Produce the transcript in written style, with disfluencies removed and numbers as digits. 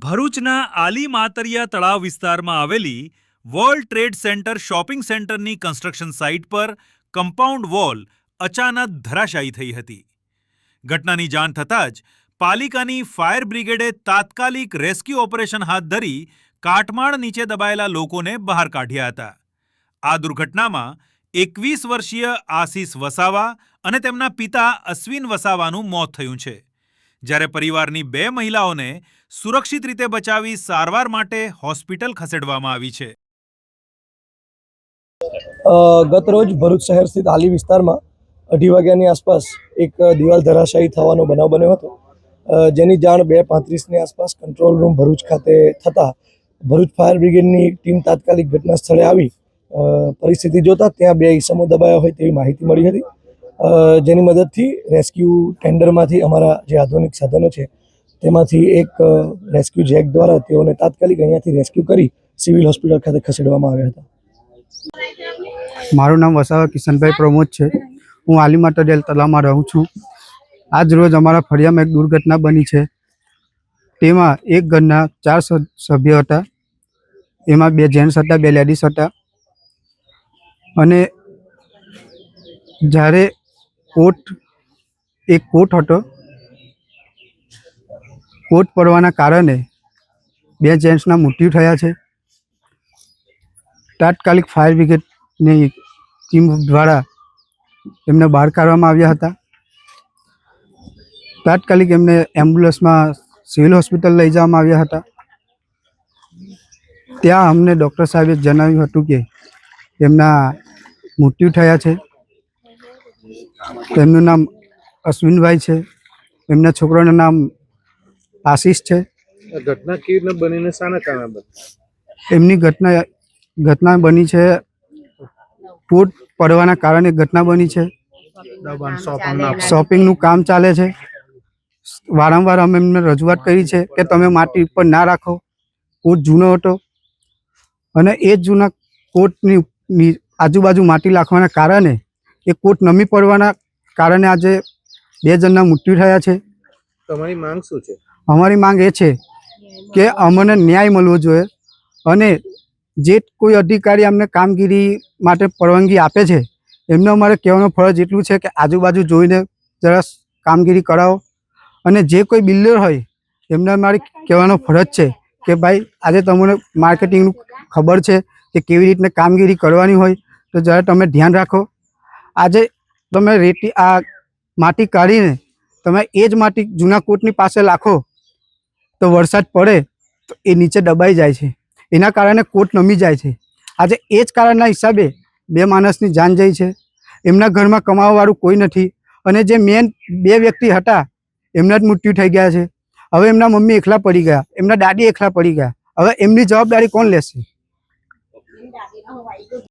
ભરૂચના આલી માતરિયા તળાવ વિસ્તારમાં આવેલી વર્લ્ડ ટ્રેડ સેન્ટર શોપિંગ સેન્ટરની કન્સ્ટ્રક્શન સાઇટ પર કમ્પાઉન્ડ વોલ અચાનક ધરાશાયી થઈ હતી। ઘટનાની જાણ થતાં જ પાલિકાની ફાયર બ્રિગેડે તાત્કાલિક રેસ્ક્યુ ઓપરેશન હાથ ધરી કાટમાળ નીચે દબાયેલા લોકોને બહાર કાઢ્યા હતા। આ દુર્ઘટનામાં 21 વર્ષીય આશીષ વસાવા અને તેમના પિતા અશ્વિન વસાવાનું મોત થયું છે, જ્યારે પરિવારની 2 મહિલાઓને સુરક્ષિત રીતે બચાવી સારવાર માટે હોસ્પિટલ ખસેડવામાં આવી છે। ગત રોજ ભરૂચ શહેર સ્થિત આલી વિસ્તારમાં 2:30 વાગ્યાની આસપાસ એક દિવાલ ધરાશાયી થવાનો બનાવ બન્યો હતો, જેની જાણ 2:35ની આસપાસ કંટ્રોલ રૂમ ભરૂચ ખાતે થતાં ભરૂચ ફાયર બ્રિગેડની ટીમ તાત્કાલિક ઘટના સ્થળે આવી પરિસ્થિતિ જોતા ત્યાં 2 ઈસમો દબાયા હોય તેવી માહિતી મળી હતી, જેની મદદથી રેસ્ક્યુ ટેન્ડરમાંથી અમારા જે આધુનિક સાધનો છે તેમાંથી એક રેસ્ક્યુ જેક દ્વારા તેઓને તાત્કાલિક અહીંયાથી રેસ્ક્યુ કરી સિવિલ હોસ્પિટલ ખાતે ખસેડવામાં આવ્યા હતા। મારું નામ વસાવા કિશનભાઈ પ્રમોદ છે। હું આલી માતરિયા તળાવમાં રહું છું। આજ રોજ અમારા ફળિયામાં એક દુર્ઘટના બની છે। તેમાં એક ઘરના 4 સભ્યો હતા, એમાં 2 જેન્ટ્સ હતા, 2 લેડીઝ હતા। અને જ્યારે કોટ હતો, કોટ પડવાના કારણે 2 જેન્ટ્સના મૃત્યુ થયા છે। તાત્કાલિક ફાયર બ્રિગેડની ટીમ દ્વારા એમને બહાર કાઢવામાં આવ્યા હતા। તાત્કાલિક એમને એમ્બ્યુલન્સમાં સિવિલ હોસ્પિટલ લઈ જવામાં આવ્યા હતા। ત્યાં અમને ડૉક્ટર સાહેબે જણાવ્યું હતું કે એમના મૃત્યુ થયા છે। તેમનું નામ અશ્વિનભાઈ છે, એમના છોકરાનું નામ આશીષ છે। ઘટના કેવી રીતે બનીને શાના કારણે બની? એમની ઘટના બની છે, કોટ પડવાના કારણે ઘટના બની છે। શોપિંગનું કામ ચાલે છે। વારંવાર અમે એમને રજૂઆત કરી છે કે તમે માટી ઉપર ના રાખો। કોટ જૂનો હતો અને એ જૂના કોટની આજુબાજુ માટી રાખવાના કારણે એ કોટ નમી પડવાના કારણે આજે 2 જણના મૃત્યુ થયા છે। તમારી માંગ શું છે? અમારી માંગ એ છે કે અમને ન્યાય મળવો જોઈએ અને જે કોઈ અધિકારી અમને કામગીરી માટે પરવાનગી આપે છે એમને અમારે કહેવાનો ફરજ એટલું છે કે આજુબાજુ જોઈને જરા કામગીરી કરાવો। અને જે કોઈ બિલ્ડર હોય એમને અમારે કહેવાનો ફરજ છે કે ભાઈ આજે તમને માર્કેટિંગનું ખબર છે કે કેવી રીતને કામગીરી કરવાની હોય, તો જરા તમે ધ્યાન રાખો। આજે તમે માટી કાઢીને તમે એ જ માટી જૂના કોટની પાસે રાખો તો વરસાદ પડે તો એ નીચે દબાઈ જાય છે, એના કારણે કોટ નમી જાય છે। આજે એ જ કારણના હિસાબે 2 માણસની જાન જાય છે। એમના ઘરમાં કમાવાવાળું કોઈ નથી અને જે મેન 2 વ્યક્તિ હતા એમના જ મૃત્યુ થઈ ગયા છે। હવે એમના મમ્મી એકલા પડી ગયા, એમના દાદી એકલા પડી ગયા। હવે એમની જવાબદારી કોણ લેશે?